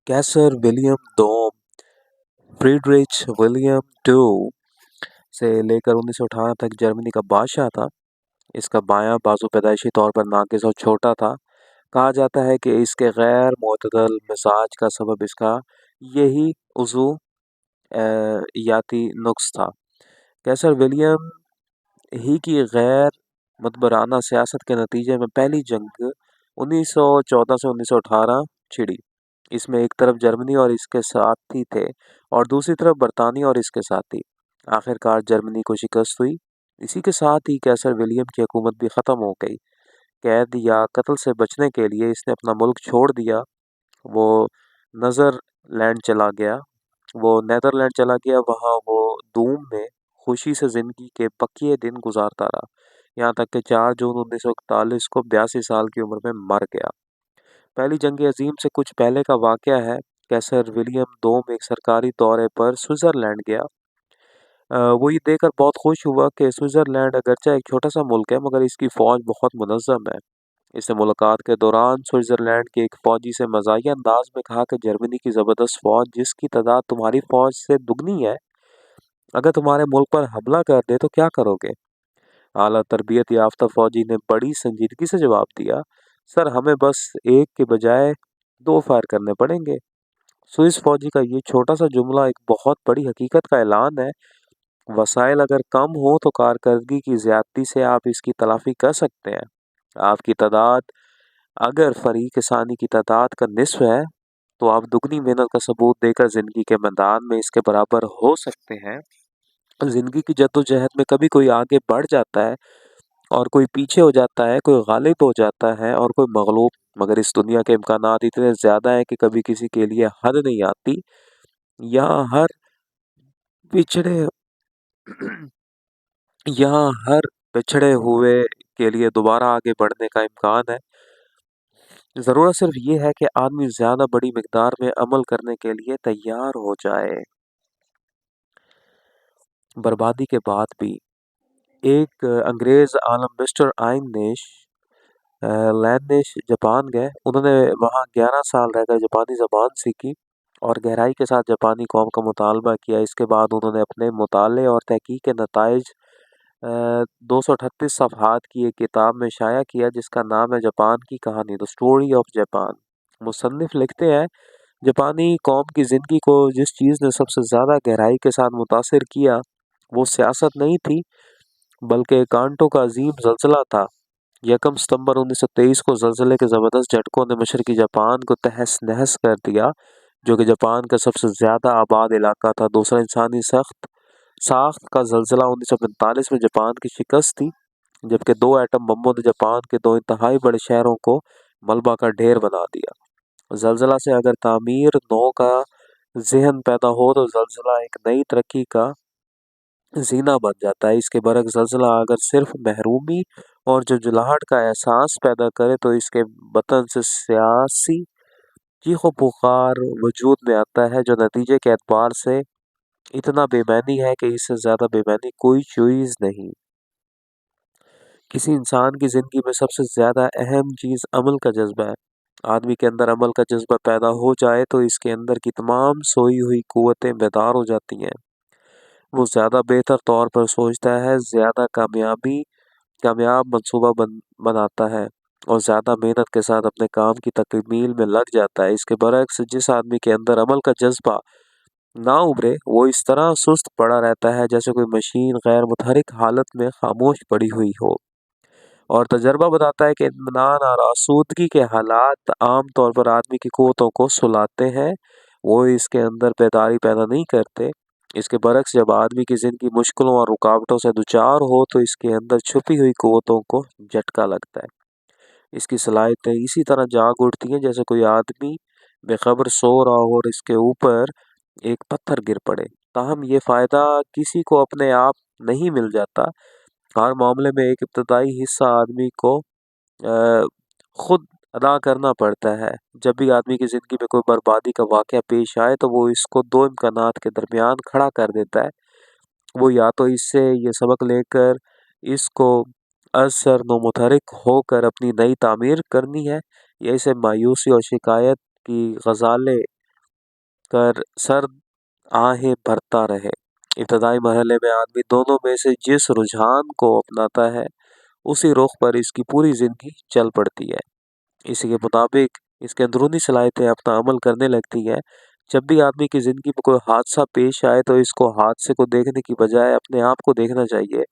Kaiser William दोम फ्रीडरिच William to से लेकर 1918 तक जर्मनी का बादशाह था। इसका बायां बाजू पैदाइशी तौर पर नाकिस और छोटा था। कहा जाता है कि इसके गैर मुतदल मिजाज का सबब इसका यही उज़ू याती नुक्स था। कैसर विलियम ही की गैर मतबराना सियासत के नतीजे में पहली जंग 1914 से 1918 छिड़ी। इसमें एक तरफ जर्मनी और इसके साथी थे और दूसरी तरफ बरतानिया और इसके साथी। आखिरकार जर्मनी को शिकस्त हुई। इसी के साथ ही कैसर विलियम की हुकूमत भी ख़त्म हो गई। कैद या कत्ल से बचने के लिए इसने अपना मुल्क छोड़ दिया। वो नज़रलैंड चला गया वो नेदरलैंड चला गया। वहाँ वो दूम में खुशी से ज़िंदगी के बकिए दिन गुजारता रहा, यहाँ तक कि 4 जून 1941 को 82 साल की उम्र में मर गया। पहली जंग अजीम से कुछ पहले का वाक़या है। कैसर विलियम दोम एक सरकारी दौरे पर स्विट्ज़रलैंड गया। वो ये देखकर बहुत खुश हुआ कि स्विट्ज़रलैंड अगरचे एक छोटा सा मुल्क है मगर इसकी फ़ौज बहुत मुनज़्ज़म है। इसने मुलाकात के दौरान स्विट्ज़रलैंड के एक फ़ौजी से मज़ाहिया अंदाज में कहा कि जर्मनी की ज़बरदस्त फ़ौज जिसकी तादाद तुम्हारी फ़ौज से दुगनी है, अगर तुम्हारे मुल्क पर हमला कर दे तो क्या करोगे? आला तरबियत याफ्ता फ़ौजी ने बड़ी संजीदगी से जवाब दिया, सर हमें बस एक के बजाय 2 फायर करने पड़ेंगे। स्विस फ़ौजी का ये छोटा सा जुमला एक बहुत बड़ी हकीकत का ऐलान है। वसाइल अगर कम हो तो कारकर्दगी की ज़्यादती से आप इसकी तलाफ़ी कर सकते हैं। आपकी तादाद अगर फ़रीक सानी की तादाद का निस्फ़ है तो आप दुगनी मेहनत का सबूत देकर ज़िंदगी के मैदान में इसके बराबर हो सकते हैं। ज़िंदगी की जद्दोजहद में कभी कोई आगे बढ़ जाता है और कोई पीछे हो जाता है, कोई गालिब हो जाता है और कोई मगलूब, मगर इस दुनिया के इम्कानात इतने ज़्यादा हैं कि कभी किसी के लिए हद नहीं आती। यहाँ हर पिछड़े यहाँ हर पिछड़े हुए के लिए दोबारा आगे बढ़ने का इम्कान है। ज़रूरत सिर्फ ये है कि आदमी ज़्यादा बड़ी मिकदार में अमल करने के लिए तैयार हो जाए। बर्बादी के बाद भी एक अंग्रेज़ आलम मिस्टर आइनेश लैंडिश जापान गए। उन्होंने वहाँ 11 साल रहकर जापानी ज़बान सीखी और गहराई के साथ जापानी कौम का मुतालबा किया। इसके बाद उन्होंने अपने मुताले और तहकीक के नताइज 238 सफ़हात की एक किताब में शाया किया जिसका नाम है जापान की कहानी, द स्टोरी ऑफ जापान। मुसन्निफ़ लिखते हैं, जापानी कौम की ज़िंदगी को जिस चीज़ ने सबसे ज़्यादा गहराई के साथ मुतासिर किया वो सियासत नहीं थी बल्कि कांटो का अजीम ज़लज़ला था। 1 सितंबर 1923 को ज़लज़ले के ज़बरदस्त झटकों ने मशरक़ी जापान को तहस नहस कर दिया, जो कि जापान का सबसे ज़्यादा आबाद इलाका था। दूसरा इंसानी साख्त का ज़लज़ला 1945 में जापान की शिकस्त थी, जबकि 2 एटम बमों ने जापान के 2 इंतहाई बड़े शहरों को मलबा का ढेर बना दिया। ज़लज़ला से अगर तामीर नौ का ज़हन पैदा हो तो ज़लज़ला एक नई तरक्की का ज़ीना बन जाता है। इसके बरक्स ज़लज़ला अगर सिर्फ महरूमी और झुंझलाहट का एहसास पैदा करे तो इसके बतन से सियासी चीखो पुकार वजूद में आता है, जो नतीजे के एतबार से इतना बेमैनी है कि इससे ज़्यादा बेमैनी कोई चीज़ नहीं। किसी इंसान की ज़िंदगी में सबसे ज़्यादा अहम चीज़ अमल का जज्बा है। आदमी के अंदर अमल का जज्बा पैदा हो जाए तो इसके अंदर की तमाम सोई हुई कुव्वतें बेदार हो जाती हैं। वो ज़्यादा बेहतर तौर पर सोचता है, ज़्यादा कामयाब मंसूबा बनाता है और ज़्यादा मेहनत के साथ अपने काम की तकमील में लग जाता है। इसके बरक्स जिस आदमी के अंदर अमल का जज्बा ना उभरे वो इस तरह सुस्त पड़ा रहता है जैसे कोई मशीन गैर मुतहरिक हालत में खामोश पड़ी हुई हो। और तजर्बा बताता है कि इत्मीनान और आसूदगी के हालात आम तौर पर आदमी की क़ुव्वतों को सुलाते हैं, वो इसके अंदर बेदारी पैदा नहीं करते। इसके बरक्स जब आदमी की ज़िंदगी मुश्किलों और रुकावटों से दुचार हो तो इसके अंदर छुपी हुई क़ुव्वतों को झटका लगता है। इसकी सलाहियतें इसी तरह जाग उठती हैं जैसे कोई आदमी बेखबर सो रहा हो और इसके ऊपर एक पत्थर गिर पड़े। ताहम ये फ़ायदा किसी को अपने आप नहीं मिल जाता। हर मामले में एक इब्तदाई हिस्सा आदमी को खुद अदा करना पड़ता है। जब भी आदमी की ज़िंदगी में कोई बर्बादी का वाक़या पेश आए तो वो इसको 2 इम्कानात के दरमियान खड़ा कर देता है। वो या तो इससे ये सबक लेकर इसको असर मुतहरिक होकर अपनी नई तामीर करनी है, या इसे मायूसी और शिकायत की ग़ज़ालें कर सर आहें भरता रहे। इब्तदाई मरहले में आदमी दोनों में से जिस रुझान को अपनाता है उसी रुख पर इसकी पूरी जिंदगी चल पड़ती है। इसी के मुताबिक इसकी अंदरूनी सलाहियतें अपना अमल करने लगती है। जब भी आदमी की जिंदगी में कोई हादसा पेश आए तो इसको हादसे को देखने की बजाय अपने आप को देखना चाहिए।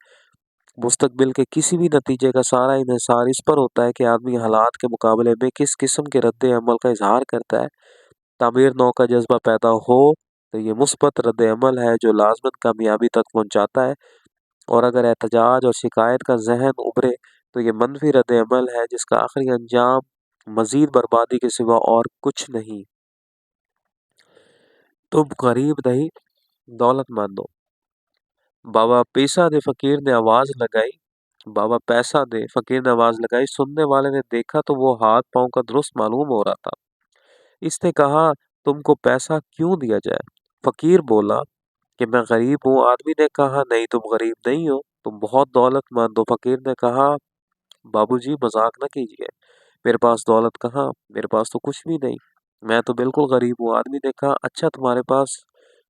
मुस्तकबिल के किसी भी नतीजे का सारा इन्हिसार इस पर होता है कि आदमी हालात के मुकाबले में किस किस्म के रद्द अमल का इजहार करता है। तामीर नौ का जज्बा पैदा हो तो ये मुस्बत रद्द अमल है जो लाजमन कामयाबी तक पहुंचाता है, और अगर एहतजाज और शिकायत का जहन उभरे तो ये मंफी रद्द अमल है जिसका आखिरी अंजाम मजीद बर्बादी के सिवा और कुछ नहीं। तुम गरीब नहीं, दौलतमंद हो। बाबा पैसा दे फकीर ने आवाज लगाई। बाबा पैसा दे फकीर ने आवाज लगाई। सुनने वाले ने देखा तो वो हाथ पांव का दुरुस्त मालूम हो रहा था। इसने कहा, तुमको पैसा क्यों दिया जाए? फकीर बोला कि मैं गरीब हूँ। आदमी ने कहा, नहीं तुम गरीब नहीं हो, तुम बहुत दौलतमंद हो। फकीर ने कहा, बाबूजी मजाक न कीजिए, मेरे पास दौलत कहाँ, मेरे पास तो कुछ भी नहीं, मैं तो बिल्कुल गरीब हूँ। आदमी ने कहा, अच्छा तुम्हारे पास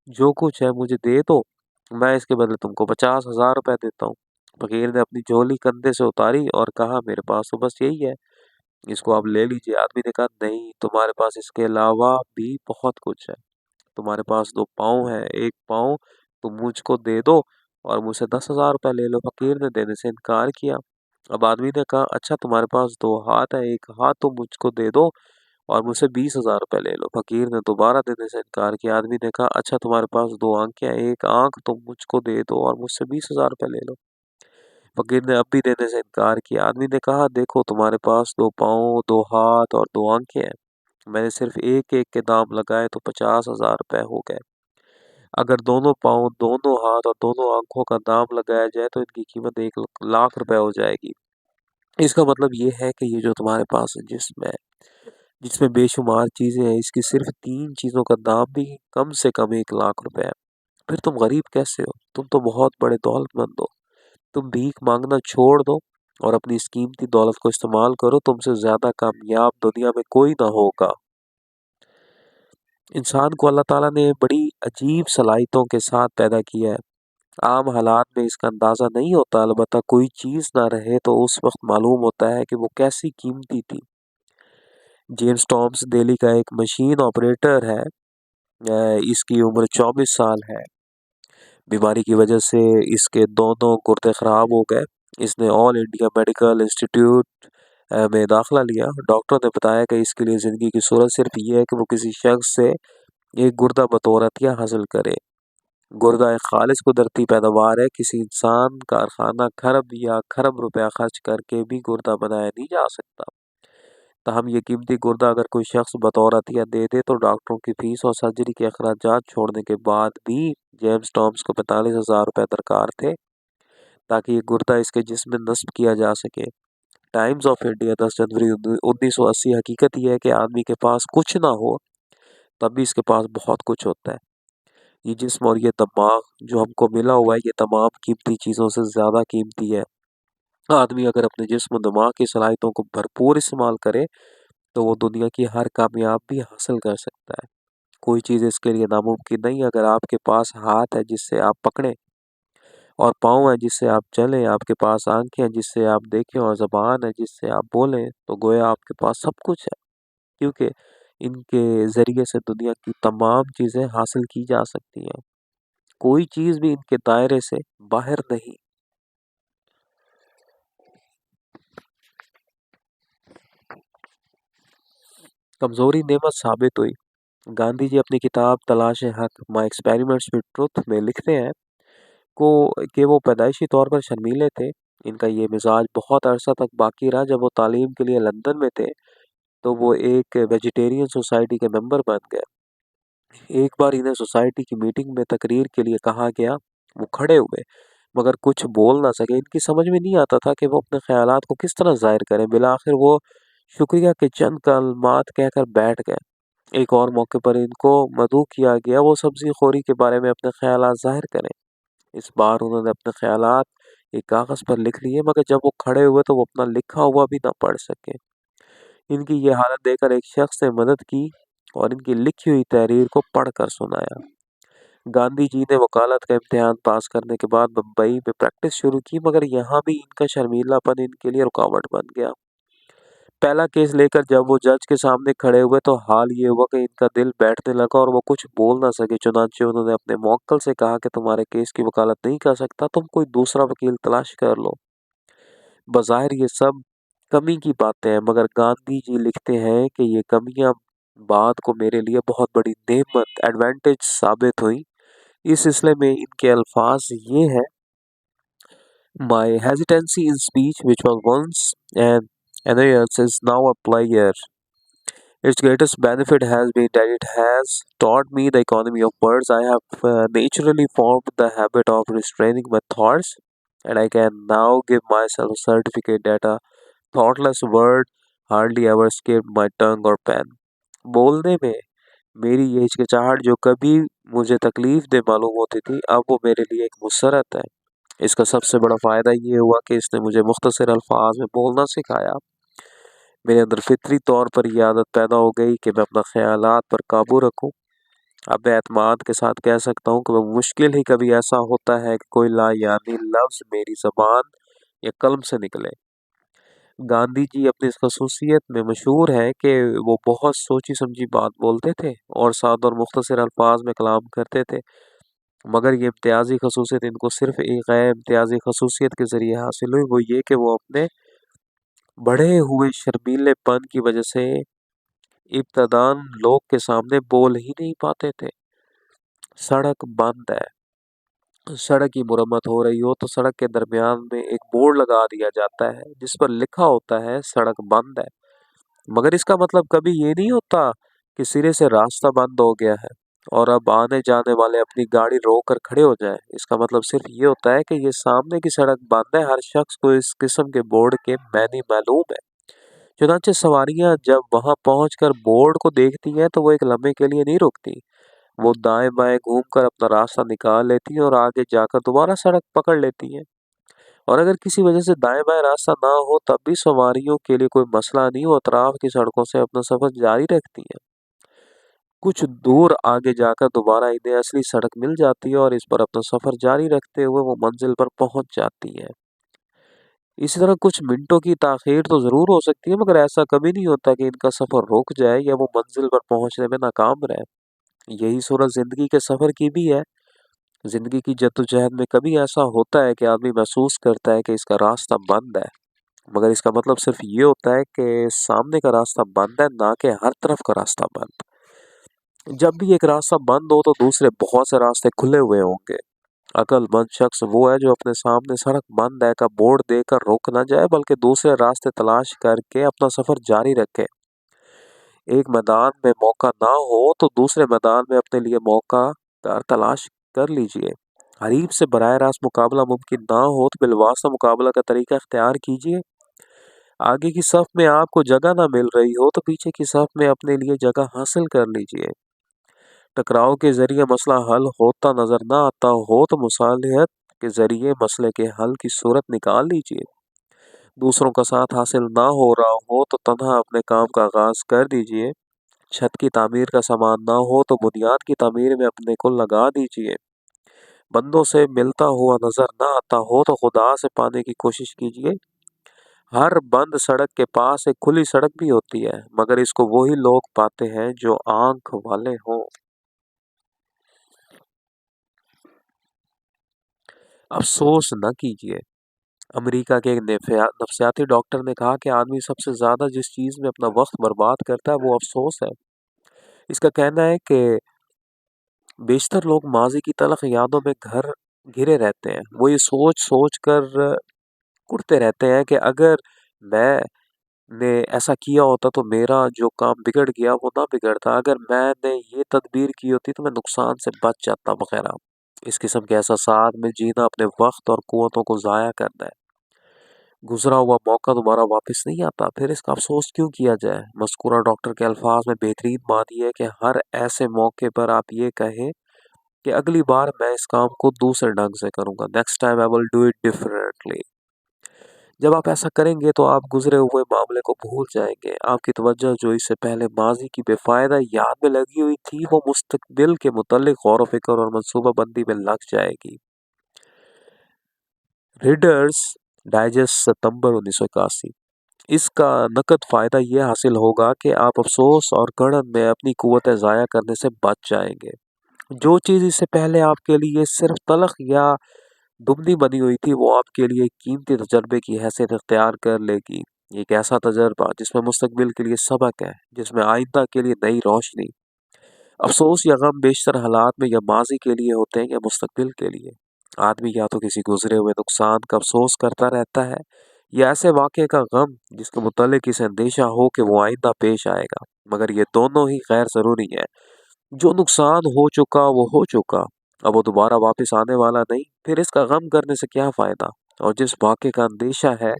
जो कुछ है मुझे दे दो, मैं इसके बदले तुमको 50,000 रुपए देता हूँ। फकीर ने अपनी झोली कंधे से उतारी और कहा, मेरे पास तो बस यही है, इसको आप ले लीजिए। आदमी ने कहा, नहीं, तुम्हारे पास इसके अलावा भी बहुत कुछ है। तुम्हारे पास दो पाँव हैं, एक पाँव तुम मुझको दे दो और मुझसे 10,000 रुपये ले लो। फकीर ने देने से इनकार किया। अब आदमी ने कहा, अच्छा तुम्हारे पास दो हाथ है, एक हाथ तुम मुझको दे दो और मुझसे 20,000 रुपये ले लो। फकीर ने दोबारा देने से इनकार किया। आदमी ने कहा, अच्छा तुम्हारे पास दो आंखें हैं, एक आंख तुम मुझको दे दो और मुझसे 20,000 रुपये ले लो। फकीर ने अब भी देने से इनकार किया। आदमी ने कहा, देखो तुम्हारे पास दो पाँव, दो हाथ और दो आंखें हैं, मैंने सिर्फ एक एक के दाम लगाए तो 50,000 रुपये हो गए। अगर दोनों पाँव, दोनों हाथ और दोनों आंखों का दाम लगाया जाए तो इनकी कीमत 1,00,000 रुपये हो जाएगी। इसका मतलब ये है कि ये जो तुम्हारे पास जिस्म है, जिसमें बेशुमार चीजें हैं, इसकी सिर्फ 3 चीजों का दाम भी कम से कम 1,00,000 रुपए है। फिर तुम गरीब कैसे हो? तुम तो बहुत बड़े दौलतमंद हो। तुम भीख मांगना छोड़ दो और अपनी इस कीमती दौलत को इस्तेमाल करो। तुमसे ज्यादा कामयाब दुनिया में कोई ना होगा। इंसान को अल्लाह ताला ने बड़ी अजीब सलाहियतों के साथ पैदा किया है। आम हालात में इसका अंदाजा नहीं होता, अलबत्ता कोई चीज ना रहे तो उस वक्त मालूम होता है कि वो कैसी कीमती थी। जेम्स टॉम्स दिल्ली का एक मशीन ऑपरेटर है। इसकी उम्र 24 साल है। बीमारी की वजह से इसके दोनों गुर्दे खराब हो गए। इसने ऑल इंडिया मेडिकल इंस्टीट्यूट में दाखिला लिया। डॉक्टर ने बताया कि इसके लिए ज़िंदगी की सूरत सिर्फ ये है कि वो किसी शख्स से एक गुर्दा बतौर अतिया हासिल करे। गुर्दा एक खालिश कुदरती पैदावार है। किसी इंसान कारखाना खरब या खरब रुपया खर्च करके भी गुर्दा बनाया नहीं जा सकता। ताहम ये कीमती गुर्दा अगर कोई शख्स बतौर अतिया दे दे तो डॉक्टरों की फीस और सर्जरी के अखराजात छोड़ने के बाद भी जेम्स टॉम्स को 45,000 रुपये दरकार थे ताकि ये गुर्दा इसके जिस्म में नस्ब किया जा सके। टाइम्स ऑफ इंडिया 10 जनवरी 1980। हकीकत यह है कि आदमी के पास कुछ ना हो तब भी इसके पास बहुत कुछ होता है। ये जिस्म और ये दिमाग जो हमको मिला हुआ है, ये तमाम कीमती चीज़ों से ज़्यादा कीमती है। आदमी अगर अपने जिस्म और दिमाग की सलाहियतों को भरपूर इस्तेमाल करे तो वो दुनिया की हर कामयाबी हासिल कर सकता है। कोई चीज़ इसके लिए नामुमकिन नहीं। अगर आपके पास हाथ है जिससे आप पकड़ें और पाँव है जिससे आप चलें, आपके पास आंखें हैं जिससे आप देखें और ज़बान है जिससे आप बोलें, तो गोया आपके पास सब कुछ है, क्योंकि इनके ज़रिए से दुनिया की तमाम चीज़ें हासिल की जा सकती हैं। कोई चीज़ भी इनके दायरे से बाहर नहीं। कमज़ोरी नेमत साबित हुई। गांधी जी अपनी किताब तलाश हक माई एक्सपेरिमेंट्स विद ट्रुथ में लिखते हैं को कि वो पैदाइशी तौर पर शर्मीले थे। इनका ये मिजाज बहुत अरसा तक बाकी रहा। जब वो तालीम के लिए लंदन में थे तो वो एक वेजिटेरियन सोसाइटी के मेंबर बन गए। एक बार इन्हें सोसाइटी की मीटिंग में तकरीर के लिए कहा गया। वो खड़े हुए मगर कुछ बोल ना सके। इनकी समझ में नहीं आता था कि वो अपने ख्यालात को किस तरह जाहिर करें। बिलाखिर वो शुक्रिया के चंद कलमात कहकर बैठ गए। एक और मौके पर इनको मदऊ किया गया वो सब्जी खोरी के बारे में अपने ख्यालात जाहिर करें। इस बार उन्होंने अपने ख्यालात एक कागज पर लिख लिए, मगर जब वो खड़े हुए तो वो अपना लिखा हुआ भी ना पढ़ सके। इनकी ये हालत देखकर एक शख्स ने मदद की और इनकी लिखी हुई तहरीर को पढ़कर सुनाया। गांधी जी ने वकालत का इम्तिहान पास करने के बाद मुंबई में प्रैक्टिस शुरू की, मगर यहाँ भी इनका शर्मीलापन इनके लिए रुकावट बन गया। पहला केस लेकर जब वो जज के सामने खड़े हुए तो हाल ये हुआ कि इनका दिल बैठने लगा और वो कुछ बोल ना सके। चुनांचे उन्होंने अपने मौक्कल से कहा कि तुम्हारे केस की वकालत नहीं कर सकता, तुम कोई दूसरा वकील तलाश कर लो। बज़ाहिर ये सब कमी की बातें हैं, मगर गांधी जी लिखते हैं कि ये कमियां बाद को मेरे लिए बहुत बड़ी नेमत एडवांटेज साबित हुई। इस सिलसिले में इनके अल्फाज ये है: My hesitancy in speech, which was once an annoyance, is now a pleasure. Its greatest benefit has been that it has taught me the economy of words. I have naturally formed the habit of restraining my thoughts, and I can now give myself a certificate that a thoughtless word hardly ever escaped my tongue or pen. बोलने में मेरी ये हिचकिचाहट जो कभी मुझे तकलीफ दे मालूम होती थी, अब वो मेरे लिए एक मुसरत है। इसका सबसे बड़ा फ़ायदा ये हुआ कि इसने मुझे मुख्तसर अल्फाज में बोलना सिखाया। मेरे अंदर फितरी तौर पर यह आदत पैदा हो गई कि मैं अपना ख्यालात पर काबू रखूं। अब मैं एतमाद के साथ कह सकता हूँ कि वह मुश्किल ही कभी ऐसा होता है कि कोई लायानी लफ्ज़ मेरी ज़बान या कलम से निकले। गांधी जी अपनी इस खसूसियत में मशहूर है कि वो बहुत सोची समझी बात बोलते थे और सादा और मुख्तसर अल्फाज में कलाम करते थे, मगर ये इम्तियाज़ी खसूसियत इनको सिर्फ एक गैर इम्तियाज़ी खसूसियत के ज़रिए हासिल हुई, वो ये कि वो अपने बढ़े हुए शर्मीलेपन की वजह से इब्तदान लोग के सामने बोल ही नहीं पाते थे। सड़क बंद है, सड़क की मुरम्मत हो रही हो तो सड़क के दरमियान में एक बोर्ड लगा दिया जाता है जिस पर लिखा होता है सड़क बंद है, मगर इसका मतलब कभी ये नहीं होता कि सिरे से रास्ता बंद हो गया है और अब आने जाने वाले अपनी गाड़ी रोक कर खड़े हो जाएं। इसका मतलब सिर्फ ये होता है कि ये सामने की सड़क बंद है। हर शख्स को इस किस्म के बोर्ड के मैनी मालूम है। चुनांचे सवारियां जब वहां पहुंचकर बोर्ड को देखती हैं तो वो एक लम्हे के लिए नहीं रुकती। वो दाएं बाएं घूमकर अपना रास्ता निकाल लेती हैं और आगे जाकर दोबारा सड़क पकड़ लेती हैं। और अगर किसी वजह से दाएं बाएं रास्ता ना हो तब भी सवारियों के लिए कोई मसला नहीं, वो अतराफ की सड़कों से अपना सफर जारी रखती हैं। कुछ दूर आगे जाकर दोबारा इन्हें असली सड़क मिल जाती है और इस पर अपना सफर जारी रखते हुए वो मंजिल पर पहुंच जाती है। इसी तरह कुछ मिनटों की ताख़ीर तो ज़रूर हो सकती है, मगर ऐसा कभी नहीं होता कि इनका सफ़र रुक जाए या वो मंजिल पर पहुंचने में नाकाम रहे। यही सूरत ज़िंदगी के सफ़र की भी है। ज़िंदगी की जद्दोजहद में कभी ऐसा होता है कि आदमी महसूस करता है कि इसका रास्ता बंद है, मगर इसका मतलब सिर्फ ये होता है कि सामने का रास्ता बंद है, ना कि हर तरफ का रास्ता बंद। जब भी एक रास्ता बंद हो तो दूसरे बहुत से रास्ते खुले हुए होंगे। अक्लमंद शख्स वो है जो अपने सामने सड़क बंद है का बोर्ड देकर रुक न जाए, बल्कि दूसरे रास्ते तलाश करके अपना सफर जारी रखे। एक मैदान में मौका ना हो तो दूसरे मैदान में अपने लिए मौका का तलाश कर लीजिए। हरीफ से बराह रास्त मुकाबला मुमकिन ना हो तो बिलवास्ता मुकाबला का तरीका इख्तियार कीजिए। आगे की सफ में आपको जगह ना मिल रही हो तो पीछे की सफ में अपने लिए जगह हासिल कर लीजिए। टकराव के जरिए मसला हल होता नजर ना आता हो तो मुसालिहत के जरिए मसले के हल की सूरत निकाल लीजिए। दूसरों का साथ हासिल ना हो रहा हो तो तन्हा अपने काम का आगाज कर दीजिए। छत की तामीर का सामान ना हो तो बुनियाद की तामीर में अपने को लगा दीजिए। बंदों से मिलता हुआ नजर ना आता हो तो खुदा से पाने की कोशिश कीजिए। हर बंद सड़क के पास एक खुली सड़क भी होती है, मगर इसको वही लोग पाते हैं जो आंख वाले हों। अफसोस न कीजिए। अमेरिका के एक नफ्सियाती डॉक्टर ने कहा कि आदमी सबसे ज़्यादा जिस चीज़ में अपना वक्त बर्बाद करता है वो अफसोस है। इसका कहना है कि बेशतर लोग माजी की तलख यादों में घर घिरे रहते हैं। वो ये सोच सोच कर कुढ़ते रहते हैं कि अगर मैंने ऐसा किया होता तो मेरा जो काम बिगड़ गया वो ना बिगड़ता, अगर मैंने ये तदबीर की होती तो मैं नुकसान से बच जाता वगैरह। इस किस्म के एहसासात में जीना अपने वक्त और कुव्वतों को ज़ाया करना है। गुजरा हुआ मौका दोबारा वापस नहीं आता, फिर इसका अफसोस क्यों किया जाए। मज़कूरा डॉक्टर के अल्फाज में बेहतरीन बात यह है कि हर ऐसे मौके पर आप ये कहें कि अगली बार मैं इस काम को दूसरे ढंग से करूंगा। Next time I will do it differently. جب آپ ایسا کریں گے تو آپ گزرے ہوئے معاملے کو بھول جائیں گے. آپ کی توجہ جو اس سے پہلے ماضی کی بے فائدہ یاد میں لگی ہوئی تھی وہ مستقبل کے متعلق غور و فکر اور منصوبہ بندی میں لگ جائے گی. ریڈرز ڈائجسٹ ستمبر 1981. اس کا نقد فائدہ یہ حاصل ہوگا کہ آپ افسوس اور کڑن میں اپنی قوت ضائع کرنے سے بچ جائیں گے. جو چیز اس سے پہلے آپ کے لیے صرف تلخ یا دمنی بنی ہوئی تھی وہ آپ کے لیے قیمتی تجربے کی حیثیت اختیار کر لے گی. ایک ایسا تجربہ جس میں مستقبل کے لیے سبق ہے، جس میں آئندہ کے لیے نئی روشنی. افسوس یا غم بیشتر حالات میں یا ماضی کے لیے ہوتے ہیں یا مستقبل کے لیے. آدمی یا تو کسی گزرے ہوئے نقصان کا افسوس کرتا رہتا ہے یا ایسے واقعے کا غم جس کے متعلق اسے اندیشہ ہو کہ وہ آئندہ پیش آئے گا. مگر یہ دونوں ہی غیر ضروری ہیں. جو نقصان ہو چکا وہ ہو چکا، اب وہ دوبارہ واپس آنے والا نہیں. پھر اس کا غم کرنے سے کیا فائدہ؟ اور جس واقعے کا اندیشہ ہے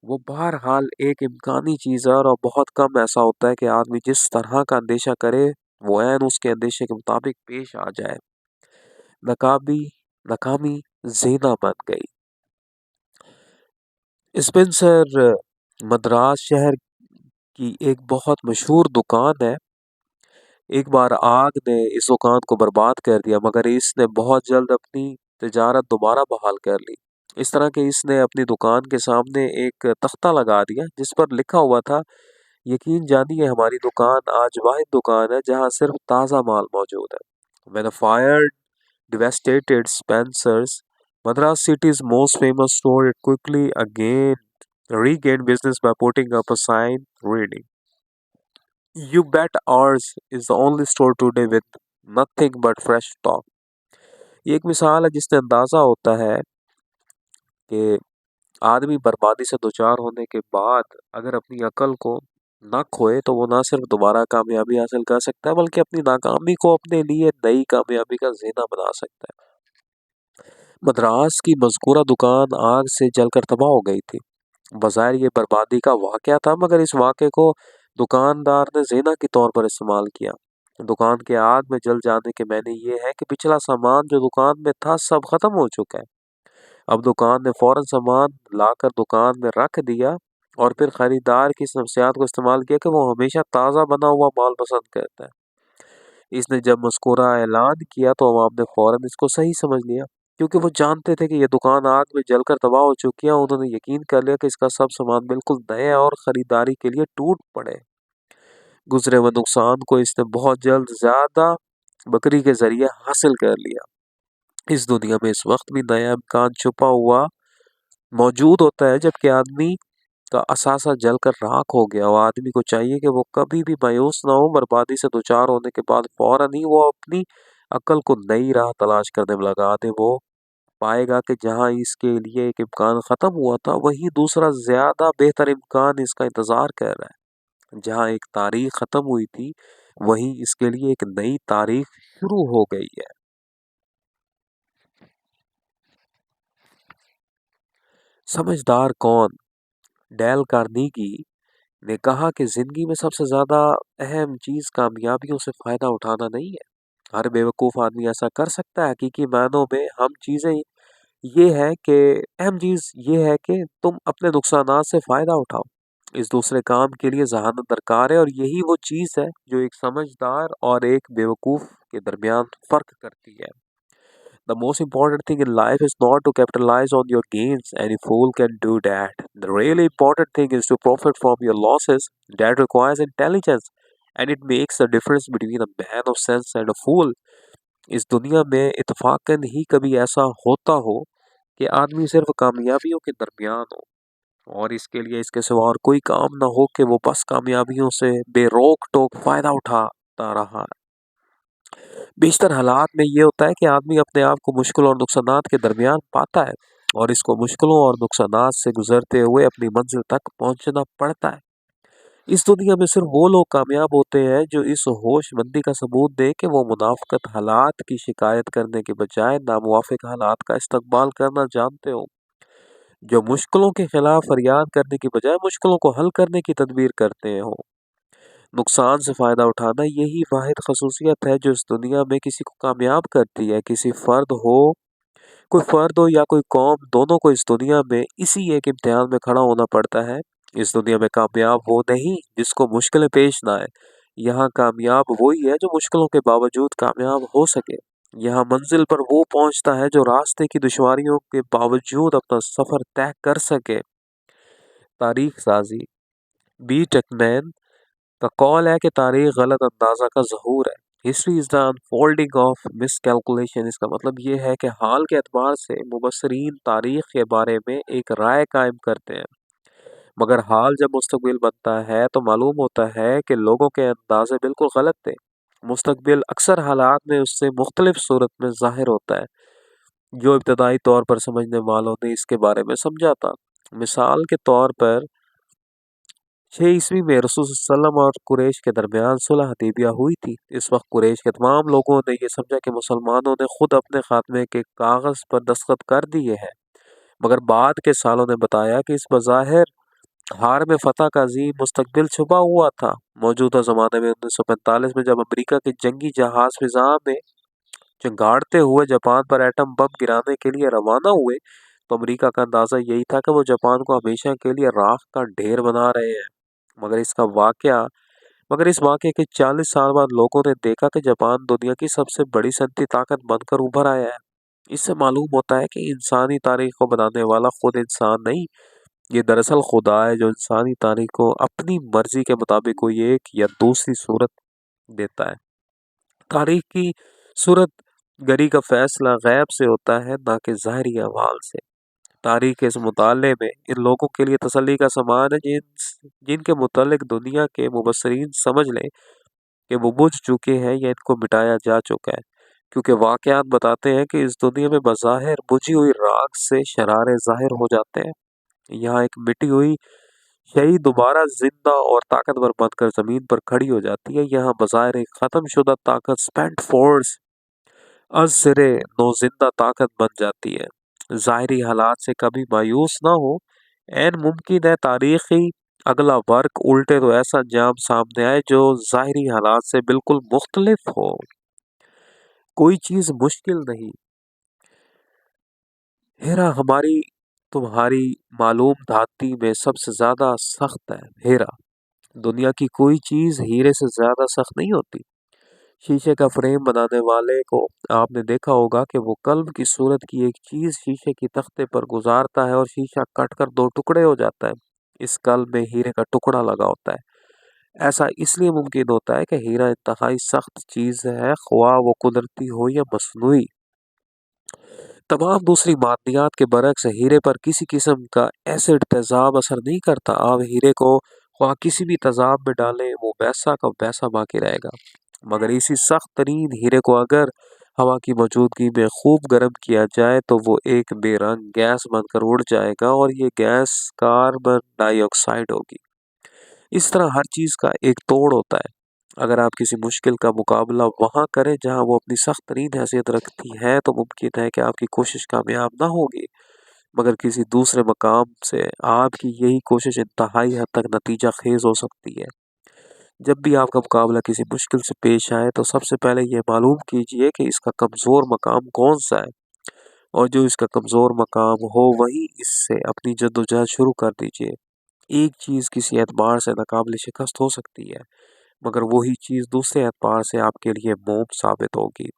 وہ بہرحال ایک امکانی چیز ہے، اور بہت کم ایسا ہوتا ہے کہ آدمی جس طرح کا اندیشہ کرے وہ عین اس کے اندیشے کے مطابق پیش آ جائے. ناکامی زینہ بن گئی. اسپنسر مدراس شہر کی ایک بہت مشہور دکان ہے. ایک بار آگ نے اس دکان کو برباد کر دیا، مگر اس نے بہت جلد اپنی تجارت دوبارہ بحال کر لی. اس طرح کہ اس نے اپنی دکان کے سامنے ایک تختہ لگا دیا جس پر لکھا ہوا تھا: یقین جانیے ہماری دکان آج واحد دکان ہے جہاں صرف تازہ مال موجود ہے. When a fire devastated Spencer's, Madras City's most famous store, it quickly regained business by putting up a sign reading, "You bet ours is the only store today with nothing but fresh stock." یہ ایک مثال ہے جس سے اندازہ ہوتا ہے کہ آدمی بربادی سے دوچار ہونے کے بعد اگر اپنی عقل کو نہ کھوئے تو وہ نہ صرف دوبارہ کامیابی حاصل کر سکتا ہے بلکہ اپنی ناکامی کو اپنے لیے نئی کامیابی کا زینہ بنا سکتا ہے. مدراس کی مذکورہ دکان آگ سے جل کر تباہ ہو گئی تھی. بظاہر یہ بربادی کا واقعہ تھا، مگر اس واقعے کو دکاندار نے زینہ کے طور پر استعمال کیا. دکان کے آگ میں جل جانے کے معنی یہ ہے کہ پچھلا سامان جو دکان میں تھا سب ختم ہو چکا ہے. اب دکان نے فوراً سامان لا کر دکان میں رکھ دیا اور پھر خریدار کی اس نفسیات کو استعمال کیا کہ وہ ہمیشہ تازہ بنا ہوا مال پسند کرتا ہے. اس نے جب مذکورہ اعلان کیا تو عوام نے فوراً اس کو صحیح سمجھ لیا، کیونکہ وہ جانتے تھے کہ یہ دکان آگ میں جل کر تباہ ہو چکی ہے. انہوں نے یقین کر لیا کہ اس کا سب سامان بالکل نئے اور خریداری کے لیے ٹوٹ پڑے. گزرے ہوئے نقصان کو اس نے بہت جلد زیادہ بکری کے ذریعے حاصل کر لیا. اس دنیا میں اس وقت بھی نیا امکان چھپا ہوا موجود ہوتا ہے جبکہ آدمی کا اثاثہ جل کر راکھ ہو گیا. اور آدمی کو چاہیے کہ وہ کبھی بھی مایوس نہ ہو. بربادی سے دوچار ہونے کے بعد فوراً ہی وہ اپنی عقل کو نئی راہ تلاش کرنے میں لگا دے. وہ پائے گا کہ جہاں اس کے لیے ایک امکان ختم ہوا تھا وہیں دوسرا زیادہ بہتر امکان اس کا انتظار کر رہا ہے. جہاں ایک تاریخ ختم ہوئی تھی وہیں اس کے لیے ایک نئی تاریخ شروع ہو گئی ہے. سمجھدار کون؟ ڈیل کارنیگی نے کہا کہ زندگی میں سب سے زیادہ اہم چیز کامیابیوں سے فائدہ اٹھانا نہیں ہے. ہر بیوقوف آدمی ایسا کر سکتا ہے. حقیقی معنوں میں اہم چیز یہ ہے کہ تم اپنے نقصانات سے فائدہ اٹھاؤ. اس دوسرے کام کے لیے ذہانت درکار ہے، اور یہی وہ چیز ہے جو ایک سمجھدار اور ایک بیوقوف کے درمیان فرق کرتی ہے. The most important thing in life is not to capitalize on your gains. Any fool can do that. The really important thing is to profit from your losses. That requires intelligence, and it makes a difference between a man of sense and a fool. اس دنیا میں اتفاقاً ہی کبھی ایسا ہوتا ہو کہ آدمی صرف کامیابیوں کے درمیان ہو اور اس کے لیے اس کے سوا اور کوئی کام نہ ہو کہ وہ بس کامیابیوں سے بے روک ٹوک فائدہ اٹھاتا رہا. بیشتر حالات میں یہ ہوتا ہے کہ آدمی اپنے آپ کو مشکل اور نقصانات کے درمیان پاتا ہے اور اس کو مشکلوں اور نقصانات سے گزرتے ہوئے اپنی منزل تک پہنچنا پڑتا ہے. اس دنیا میں صرف وہ لوگ کامیاب ہوتے ہیں جو اس ہوش مندی کا ثبوت دیں کہ وہ منافقت حالات کی شکایت کرنے کے بجائے ناموافق حالات کا استقبال کرنا جانتے ہوں، جو مشکلوں کے خلاف فریاد کرنے کی بجائے مشکلوں کو حل کرنے کی تدبیر کرتے ہوں. نقصان سے فائدہ اٹھانا یہی واحد خصوصیت ہے جو اس دنیا میں کسی کو کامیاب کرتی ہے. کسی فرد ہو कोई फर्द हो या कोई कौम, दोनों को इस दुनिया में इसी एक इम्तिहान में खड़ा होना पड़ता है। इस दुनिया में कामयाब वो नहीं जिसको मुश्किलें पेश ना आए, यहाँ कामयाब वही है जो मुश्किलों के बावजूद कामयाब हो सके। यहाँ मंजिल पर वो पहुंचता है जो रास्ते की दुश्वारियों के बावजूद अपना सफर तय कर सके। तारीख साजी, बी टेकमैन का कॉल है कि तारीख गलत अंदाजा का ज़हूर है। History is the unfolding of miscalculation. इसका मतलब ये है कि हाल के एतबार से मुबसरीन तारीख के बारे में एक राय कायम करते हैं, मगर हाल जब मुस्तकबिल बनता है तो मालूम होता है कि लोगों के अंदाजे बिल्कुल गलत थे। मुस्तकबिल अक्सर हालात में उससे मुख्तलिफ सूरत में ज़ाहिर होता है जो इब्तदाई तौर पर समझने वालों ने इसके बारे में समझा था। मिसाल के तौर पर 6 ईस्वी में रसूल सल्लल्लाहु अलैहि वसल्लम और कुरैश के दरमियान सुलह हदीबिया हुई थी। इस वक्त कुरैश के तमाम लोगों ने यह समझा कि मुसलमानों ने खुद अपने खात्मे के कागज पर दस्तखत कर दिए हैं, मगर बाद के सालों ने बताया कि इस बज़ाहिर हार में फतह का अजीम मुस्तकबिल छुपा हुआ था। मौजूदा ज़माने में 1945 में जब अमेरिका के जंगी जहाज फिजा में चिंगाड़ते हुए जापान पर एटम बम गिराने के लिए रवाना हुए, तो अमेरिका का अंदाज़ा यही था कि वो जापान को हमेशा के लिए राख का ढेर बना रहे हैं। मगर इसका वाकया मगर इस वाक़ये के 40 साल बाद लोगों ने देखा कि जापान दुनिया की सबसे बड़ी सनती ताकत बनकर उभर आया है। इससे मालूम होता है कि इंसानी तारीख को बनाने वाला खुद इंसान नहीं, ये दरअसल खुदा है जो इंसानी तारीख को अपनी मर्जी के मुताबिक कोई एक या दूसरी सूरत देता है। तारीख की सूरत गरी का फैसला गैब से होता है, ना कि ज़ाहरी अहवाल से। तारीख के इस मुताले में इन लोगों के लिए तसल्ली का सामान है जिनके मुतालिक दुनिया के मुबसरीन समझ लें कि वो बुझ चुके हैं या इनको मिटाया जा चुका है, क्योंकि वाक़यात बताते हैं कि इस दुनिया में बज़ाहिर बुझी हुई राख से शरारे ज़ाहिर हो जाते हैं। यहाँ एक मिटी हुई शई दोबारा जिंदा और ताकतवर बनकर ज़मीन पर खड़ी हो जाती है। यहाँ बज़ाहिर एक ख़त्म शुदा ताकत स्पेंट फोर्स अज सिरे नौजिंदा ताकत बन जाती है। ज़ाहिरी हालात से कभी मायूस ना हो, एन मुमकिन है तारीखी अगला वर्क उल्टे तो ऐसा अंजाम सामने आए जो ज़ाहिरी हालात से बिल्कुल मुख्तलिफ हो। कोई चीज़ मुश्किल नहीं। हेरा हमारी तुम्हारी मालूम धाती में सबसे ज़्यादा सख्त है। हेरा, दुनिया की कोई चीज़ हीरे से ज़्यादा सख्त नहीं होती। शीशे का फ्रेम बनाने वाले को आपने देखा होगा कि वो कल्ब की सूरत की एक चीज़ शीशे की तख्ते पर गुजारता है और शीशा कटकर दो टुकड़े हो जाता है। इस कल्ब में हीरे का टुकड़ा लगा होता है। ऐसा इसलिए मुमकिन होता है कि हीरा इंतहाई सख्त चीज़ है, ख्वाह वो कुदरती हो या मसनूई। तमाम दूसरी मादनियात के बरक्स हीरे पर किसी किस्म का एसिड तेजाब असर नहीं करता। आप हीरे को ख्वाह किसी भी तेजाब में डालें, वो वैसा का वैसा बाकी रहेगा। मगर इसी सख्त तरीन हीरे को अगर हवा की मौजूदगी में खूब गर्म किया जाए तो वो एक बेरंग गैस बनकर उड़ जाएगा और ये गैस कार्बन डाइऑक्साइड होगी। इस तरह हर चीज़ का एक तोड़ होता है। अगर आप किसी मुश्किल का मुकाबला वहाँ करें जहाँ वो अपनी सख्त तरीन हैसियत रखती है, तो मुमकिन है कि आपकी कोशिश कामयाब ना होगी, मगर किसी दूसरे मकाम से आपकी यही कोशिश इंतहाई हद तक नतीजा खेज हो सकती है। जब भी आपका मुकाबला किसी मुश्किल से पेश आए तो सबसे पहले ये मालूम कीजिए कि इसका कमज़ोर मकाम कौन सा है, और जो इसका कमज़ोर मकाम हो वहीं इससे अपनी जद्दोजहद शुरू कर दीजिए। एक चीज़ किसी एतबार से नाकाबिल शिकस्त हो सकती है, मगर वही चीज़ दूसरे एतबार से आपके लिए मोम साबित होगी।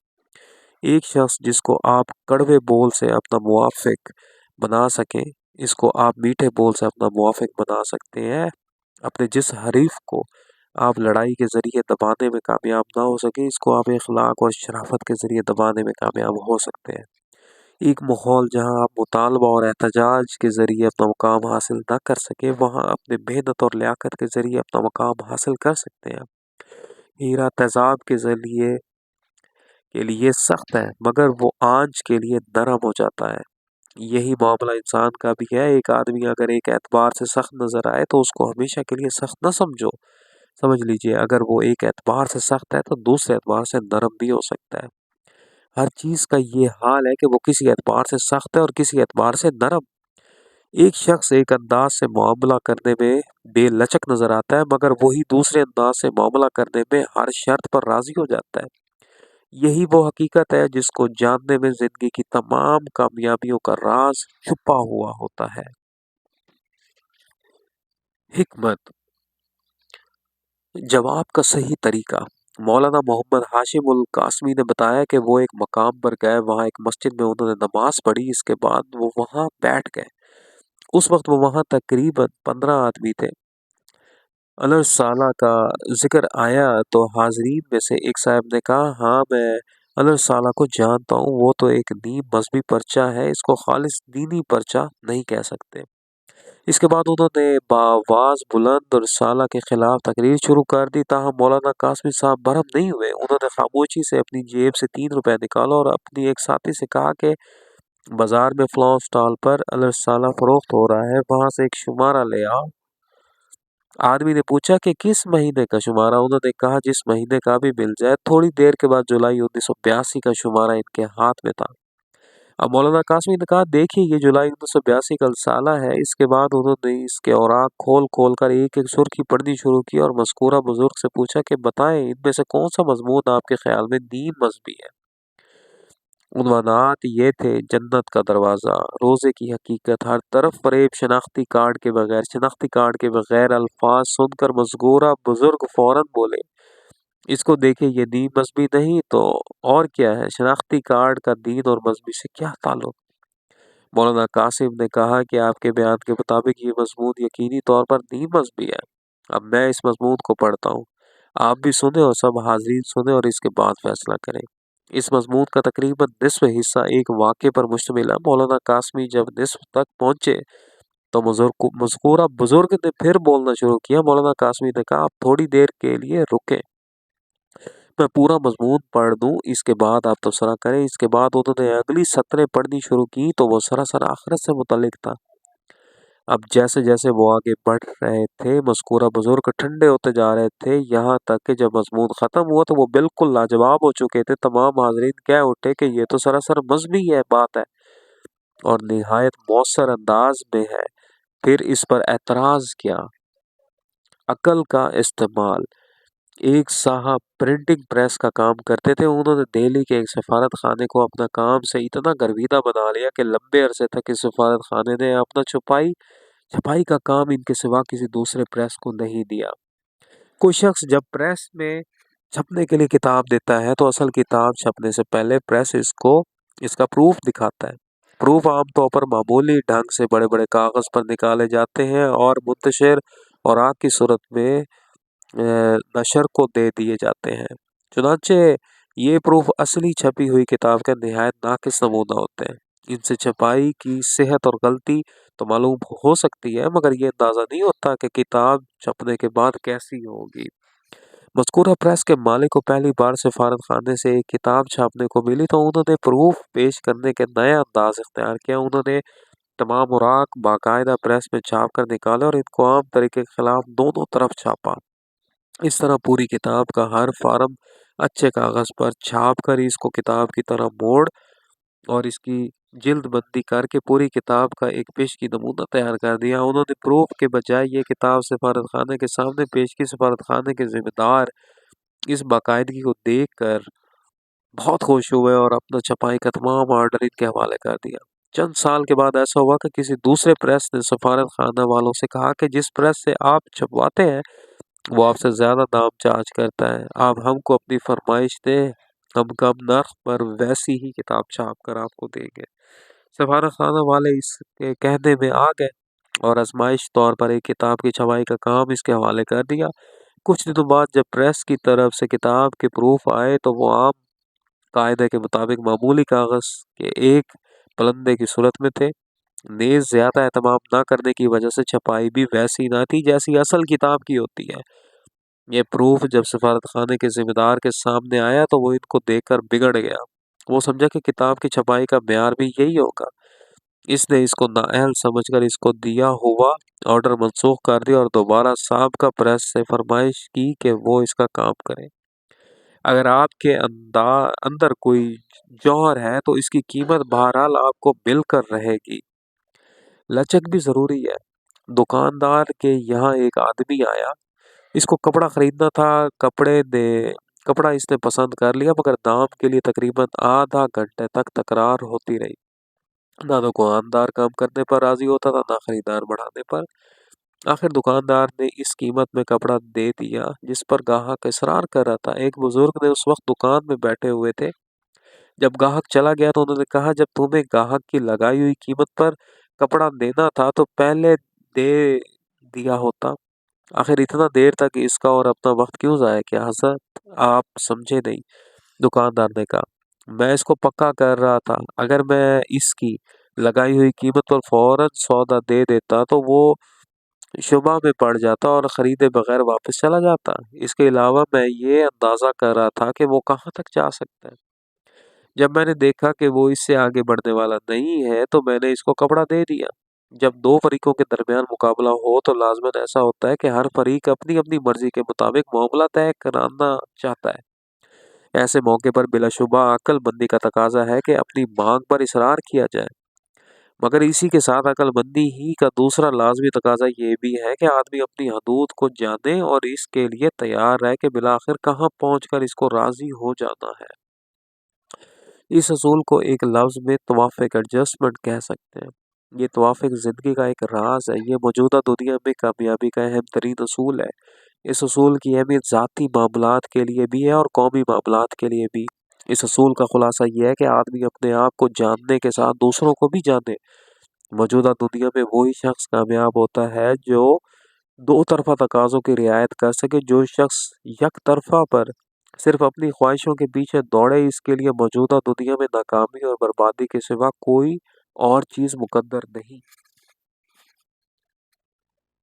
एक शख्स जिसको आप कड़वे बोल से अपना मुवाफिक बना सकें, इसको आप मीठे बोल से अपना मुवाफिक बना सकते हैं। अपने जिस हरीफ को आप लड़ाई के ज़रिए दबाने में कामयाब ना हो सके, इसको आप इखलाक और शराफत के ज़रिए दबाने में कामयाब हो सकते हैं। एक माहौल जहाँ आप मुतालबा और एहतजाज के ज़रिए अपना मुकाम हासिल ना कर सके, वहाँ अपने मेहनत और लियाकत के ज़रिए अपना मुकाम हासिल कर सकते हैं। हीरा तेजाब के लिए सख्त है, मगर वो आंच के लिए नरम हो जाता है। यही मामला इंसान का भी है। एक आदमी अगर एक एतबार से सख्त नज़र आए तो उसको हमेशा के लिए सख्त न समझो। समझ लीजिए, अगर वो एक एतबार से सख्त है तो दूसरे एतबार से नरम भी हो सकता है। हर चीज़ का ये हाल है कि वो किसी एतबार से सख्त है और किसी एतबार से नरम। एक शख्स एक अंदाज से मामला करने में बेलचक नजर आता है, मगर वही दूसरे अंदाज से मामला करने में हर शर्त पर राजी हो जाता है। یہی وہ حقیقت ہے جس کو جاننے میں زندگی کی تمام کامیابیوں کا راز چھپا ہوا ہوتا ہے۔ حکمت، جواب کا صحیح طریقہ۔ مولانا محمد ہاشم القاسمی نے بتایا کہ وہ ایک مقام پر گئے، وہاں ایک مسجد میں انہوں نے نماز پڑھی، اس کے بعد وہ وہاں بیٹھ گئے۔ اس وقت وہ وہاں تقریباً 15 آدمی تھے۔ اللہ صالح کا ذکر آیا تو حاضرین میں سے ایک صاحب نے کہا، ہاں میں اللہ صالح کو جانتا ہوں، وہ تو ایک نیم مذہبی پرچہ ہے، اس کو خالص دینی پرچہ نہیں کہہ سکتے۔ اس کے بعد انہوں نے بآواز بلند اور رسالہ کے خلاف تقریر شروع کر دی، تاہم مولانا قاسمی صاحب برہم نہیں ہوئے۔ انہوں نے خاموشی سے اپنی جیب سے 3 روپے نکالا اور اپنی ایک ساتھی سے کہا کہ بازار میں فلاں اسٹال پر الرسالہ فروخت ہو رہا ہے، وہاں سے ایک شمارہ لے آؤ۔ آدمی نے پوچھا کہ کس مہینے کا شمارہ؟ انہوں نے کہا جس مہینے کا بھی مل جائے۔ تھوڑی دیر کے بعد جولائی 1982 کا شمارہ ان کے ہاتھ میں تھا۔ اب مولانا قاسمی نے کہا، دیکھیے یہ جولائی 1982 کا رسالہ ہے۔ اس کے بعد انہوں نے اس کے اوراق کھول کھول کر ایک ایک سرخی پڑھنی شروع کی اور مذکورہ بزرگ سے پوچھا کہ بتائیں ان میں سے کون سا مضمون آپ کے خیال میں دین مذہبی ہے؟ عنوانات یہ تھے: جنت کا دروازہ، روزے کی حقیقت، ہر طرف فریب، شناختی کارڈ کے بغیر الفاظ سن کر مذکورہ بزرگ فوراً بولے، اس کو دیکھیں یہ دین مذہبی نہیں تو اور کیا ہے؟ شناختی کارڈ کا دین اور مذہبی سے کیا تعلق؟ مولانا قاسم نے کہا کہ آپ کے بیان کے مطابق یہ مضمون یقینی طور پر دین مذہبی ہے۔ اب میں اس مضمون کو پڑھتا ہوں، آپ بھی سنیں اور سب حاضرین سنیں اور اس کے بعد فیصلہ کریں۔ اس مضمون کا تقریباً نصف حصہ ایک واقعے پر مشتمل ہے۔ مولانا قاسمی جب نصف تک پہنچے تو مذکورہ بزرگ نے پھر بولنا شروع کیا۔ مولانا قاسمی نے کہا، آپ تھوڑی دیر کے لیے رکیں، میں پورا مضمون پڑھ دوں، اس کے بعد آپ تبصرہ کریں۔ اس کے بعد انہوں نے اگلی سطریں پڑھنی شروع کی تو وہ سراسر آخرت سے متعلق تھا۔ اب جیسے جیسے وہ آگے بڑھ رہے تھے مذکورہ بزرگ ٹھنڈے ہوتے جا رہے تھے، یہاں تک کہ جب مضمون ختم ہوا تو وہ بالکل لاجواب ہو چکے تھے۔ تمام حاضرین کہہ اٹھے کہ یہ تو سراسر مذہبی بات ہے اور نہایت مؤثر انداز میں ہے۔ پھر اس پر اعتراض کیا۔ عقل کا استعمال۔ ایک صاحب پرنٹنگ پریس کا کام کرتے تھے، انہوں نے دہلی کے ایک سفارت خانے کو اپنا کام سے اتنا گرویدہ بنا لیا کہ لمبے عرصے تک اس سفارت خانے نے اپنا چھپائی کا کام ان کے سوا کسی دوسرے پریس کو نہیں دیا۔ کوئی شخص جب پریس میں چھپنے کے لیے کتاب دیتا ہے تو اصل کتاب چھپنے سے پہلے پریس اس کا پروف دکھاتا ہے۔ پروف عام طور پر معمولی ڈھنگ سے بڑے بڑے کاغذ پر نکالے جاتے ہیں اور منتشر اوراق کی صورت میں نشر کو دے دیے جاتے ہیں۔ چنانچہ یہ پروف اصلی چھپی ہوئی کتاب کا نہایت ناقص نمونہ ہوتے ہیں۔ ان سے چھپائی کی صحت اور غلطی تو معلوم ہو سکتی ہے، مگر یہ اندازہ نہیں ہوتا کہ کتاب چھپنے کے بعد کیسی ہوگی۔ مذکورہ پریس کے مالک کو پہلی بار سفارت خانے سے ایک کتاب چھاپنے کو ملی تو انہوں نے پروف پیش کرنے کے نیا انداز اختیار کیا۔ انہوں نے تمام اوراق باقاعدہ پریس میں چھاپ کر نکالے اور ان کو عام طریقے کے خلاف دونوں طرف چھاپا۔ اس طرح پوری کتاب کا ہر فارم اچھے کاغذ پر چھاپ کر اس کو کتاب کی طرح موڑ اور اس کی جلد بندی کر کے پوری کتاب کا ایک پیشگی نمونہ تیار کر دیا۔ انہوں نے پروف کے بجائے یہ کتاب سفارت خانے کے سامنے پیش کی۔ سفارت خانے کے ذمہ دار اس باقاعدگی کو دیکھ کر بہت خوش ہوئے اور اپنا چھپائی کا تمام آرڈر ان کے حوالے کر دیا۔ چند سال کے بعد ایسا ہوا کہ کسی دوسرے پریس نے سفارت خانہ والوں سے کہا کہ جس پریس سے آپ چھپواتے ہیں وہ آپ سے زیادہ دام چارج کرتا ہے، آپ ہم کو اپنی فرمائش دیں، ہم کم نرخ پر ویسی ہی کتاب چھاپ کر آپ کو دیں گے۔ سفارت خانہ والے اس کے کہنے میں آ گئے اور آزمائش طور پر ایک کتاب کی چھپائی کا کام اس کے حوالے کر دیا۔ کچھ دنوں بعد جب پریس کی طرف سے کتاب کے پروف آئے تو وہ عام قاعدے کے مطابق معمولی کاغذ کے ایک پلندے کی صورت میں تھے۔ نیز زیادہ اہتمام نہ کرنے کی وجہ سے چھپائی بھی ویسی نہ تھی جیسی اصل کتاب کی ہوتی ہے۔ یہ پروف جب سفارت خانے کے ذمہ دار کے سامنے آیا تو وہ ان کو دیکھ کر بگڑ گیا۔ وہ سمجھا کہ کتاب کی چھپائی کا معیار بھی یہی ہوگا۔ اس نے اس کو نااہل سمجھ کر اس کو دیا ہوا آرڈر منسوخ کر دیا اور دوبارہ سابقہ پریس سے فرمائش کی کہ وہ اس کا کام کرے۔ اگر آپ کے اندر کوئی جوہر ہے تو اس کی قیمت بہرحال آپ کو مل کر رہے گی۔ لچک بھی ضروری ہے۔ دکاندار کے یہاں ایک آدمی آیا، اس کو کپڑا خریدنا تھا۔ کپڑے نے کپڑا اس نے پسند کر لیا، مگر دام کے لیے تقریباً آدھا گھنٹے تک تکرار ہوتی رہی۔ نہ تو دکاندار کم کرنے پر راضی ہوتا تھا، نہ خریدار بڑھانے پر۔ آخر دکاندار نے اس قیمت میں کپڑا دے دیا جس پر گاہک اصرار کر رہا تھا۔ ایک بزرگ نے اس وقت دکان میں بیٹھے ہوئے تھے۔ جب گاہک چلا گیا تو انہوں نے کہا، جب تمہیں گاہک کی لگائی ہوئی قیمت پر کپڑا دینا تھا تو پہلے دے دیا ہوتا۔ آخر اتنا دیر تک اس کا اور اپنا وقت کیوں ضائع کیا؟ حضرت آپ سمجھے نہیں، دکاندار نے کہا، میں اس کو پکا کر رہا تھا۔ اگر میں اس کی لگائی ہوئی قیمت پر فوراً سودا دے دیتا تو وہ شبہ میں پڑ جاتا اور خریدے بغیر واپس چلا جاتا۔ اس کے علاوہ میں یہ اندازہ کر رہا تھا کہ وہ کہاں تک جا سکتا ہے۔ جب میں نے دیکھا کہ وہ اس سے آگے بڑھنے والا نہیں ہے تو میں نے اس کو کپڑا دے دیا۔ جب دو فریقوں کے درمیان مقابلہ ہو تو لازماً ایسا ہوتا ہے کہ ہر فریق اپنی اپنی مرضی کے مطابق معاملہ طے کرانا چاہتا ہے۔ ایسے موقع پر بلا شبہ عقل مندی کا تقاضا ہے کہ اپنی مانگ پر اصرار کیا جائے، مگر اسی کے ساتھ عقل مندی ہی کا دوسرا لازمی تقاضا یہ بھی ہے کہ آدمی اپنی حدود کو جانے اور اس کے لیے تیار رہے کہ بالآخر کہاں پہنچ کر اس کو راضی ہو جانا ہے۔ اس اصول کو ایک لفظ میں توافق، ایڈجسٹمنٹ کہہ سکتے ہیں۔ یہ توافق زندگی کا ایک راز ہے۔ یہ موجودہ دنیا میں کامیابی کا اہم ترین اصول ہے۔ اس اصول کی اہمیت ذاتی معاملات کے لیے بھی ہے اور قومی معاملات کے لیے بھی۔ اس اصول کا خلاصہ یہ ہے کہ آدمی اپنے آپ کو جاننے کے ساتھ دوسروں کو بھی جانے۔ موجودہ دنیا میں وہی شخص کامیاب ہوتا ہے جو دو طرفہ تقاضوں کی رعایت کر سکے۔ جو شخص یک طرفہ پر صرف اپنی خواہشوں کے پیچھے دوڑے، اس کے لیے موجودہ دنیا میں ناکامی اور بربادی کے سوا کوئی اور چیز مقدر نہیں۔